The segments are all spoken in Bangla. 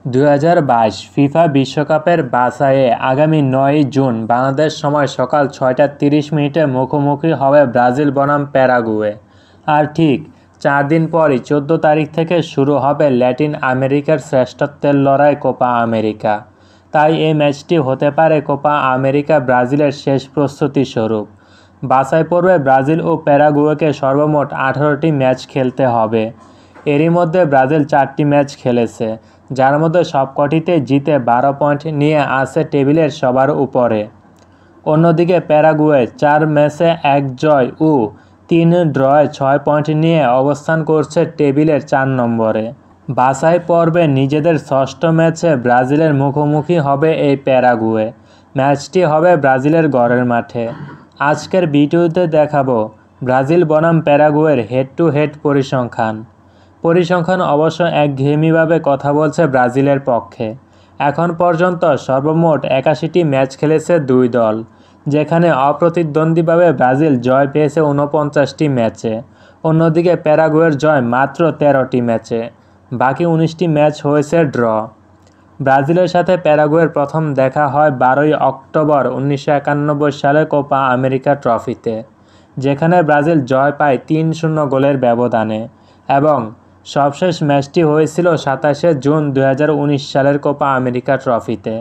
2022 ফিফা বিশ্বকাপের বাছাইয়ে আগামী 9 জুন বাংলাদেশ সময় সকাল 6টা 30 মিনিটে মুখোমুখি হবে ব্রাজিল বনাম প্যারাগুয়ে। আর ঠিক 4 দিন পরই 14 তারিখ থেকে শুরু হবে ল্যাটিন আমেরিকার শ্রেষ্ঠত্বের লড়াই কোপা আমেরিকা। তাই এই ম্যাচটি হতে পারে কোপা আমেরিকা ব্রাজিলের শেষ প্রস্তুতি স্বরূপ। বাছাই পর্বে ব্রাজিল ও প্যারাগুয়েকে সর্বমোট 18টি ম্যাচ খেলতে হবে। এরই মধ্যে ব্রাজিল 4টি ম্যাচ খেলেছে, যার মধ্যে সবকটিতে জিতে 12 পয়েন্ট নিয়ে আছে টেবিলের সবার উপরে। অন্যদিকে প্যারাগুয়ে 4 ম্যাচে 1 জয় ও 3 ড্রয়ে 6 পয়েন্ট নিয়ে অবস্থান করছে টেবিলের 4 নম্বরে। বাছাই পর্বে নিজেদের ষষ্ঠ ম্যাচে ব্রাজিলের মুখোমুখি হবে এই প্যারাগুয়ে। ম্যাচটি হবে ব্রাজিলের ঘরের মাঠে। আজকের ভিডিওতে দেখাবো ব্রাজিল বনাম প্যারাগুয়ের হেড টু হেড পরিসংখ্যান অবশ্য একঘেয়েমিভাবে কথা বলছে ব্রাজিলের পক্ষে। এখন পর্যন্ত সর্বমোট 81টি ম্যাচ খেলেছে দুই দল, যেখানে অপ্রতিদ্বন্দ্বীভাবে ব্রাজিল জয় পেয়েছে 49টি ম্যাচে। অন্যদিকে প্যারাগুয়ের জয় মাত্র 13টি ম্যাচে, বাকি 19টি ম্যাচ হয়েছে ড্র। ব্রাজিলের সাথে প্যারাগুয়ের প্রথম দেখা হয় 12 অক্টোবর 1991 সালে কোপা আমেরিকা ট্রফিতে, যেখানে ব্রাজিল জয় পায় 3-0 গোলের ব্যবধানে, এবং সবশেষ ম্যাচটি হয়েছিল 27 জুন 2019 সালের কোপা আমেরিকা ট্রফিতে,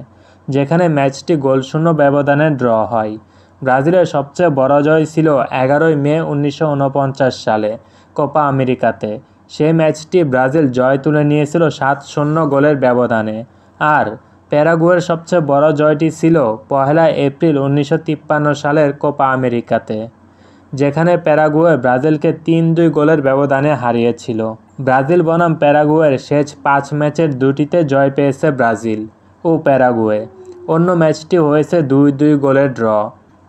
যেখানে ম্যাচটি গোলশূন্য ব্যবধানে ড্র হয়। ব্রাজিলের সবচেয়ে বড় জয় ছিল 11 মে 1949 সালে কোপা আমেরিকাতে। সেই ম্যাচটি ব্রাজিল জয় তুলে নিয়েছিল 7-0 গোলের ব্যবধানে। আর প্যারাগুয়ের সবচেয়ে বড় জয়টি ছিল 1 এপ্রিল 1953 সালের কোপা আমেরিকাতে, যেখানে প্যারাগুয়ে ব্রাজিলকে 3-2 গোলের ব্যবধানে হারিয়েছিল। ব্রাজিল বনাম প্যারাগুয়ের শেষ 5 ম্যাচের 2টিতে জয় পেয়েছে ব্রাজিল ও প্যারাগুয়ে। অন্য ম্যাচটি হয়েছে 2-2 গোলের ড্র।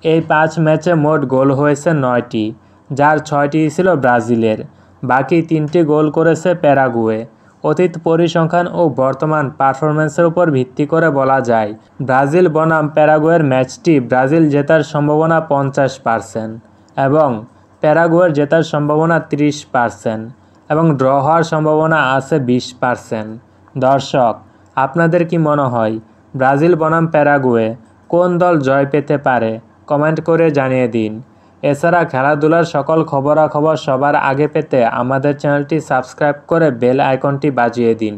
এই 5 ম্যাচে মোট গোল হয়েছে 9টি, যার 6টি ছিল ব্রাজিলের। বাকি 3টি গোল করেছে প্যারাগুয়ে। অতীত পরিসংখ্যান ও বর্তমান পারফরম্যান্সের উপর ভিত্তি করে বলা যায়, ব্রাজিল বনাম প্যারাগুয়ের ম্যাচটি ব্রাজিল জেতার সম্ভাবনা 50% এবং প্যারাগুয়ের জেতার সম্ভাবনা 30% এবং ড্র হওয়ার সম্ভাবনা আছে 20%। দর্শক, আপনাদের কি মনে হয় ব্রাজিল বনাম প্যারাগুয়ে কোন দল জয় পেতে পারে? কমেন্ট করে জানিয়ে দিন। এছাড়া খেলাধুলার সকল খবরাখবর সবার আগে পেতে আমাদের চ্যানেলটি সাবস্ক্রাইব করে বেল আইকনটি বাজিয়ে দিন।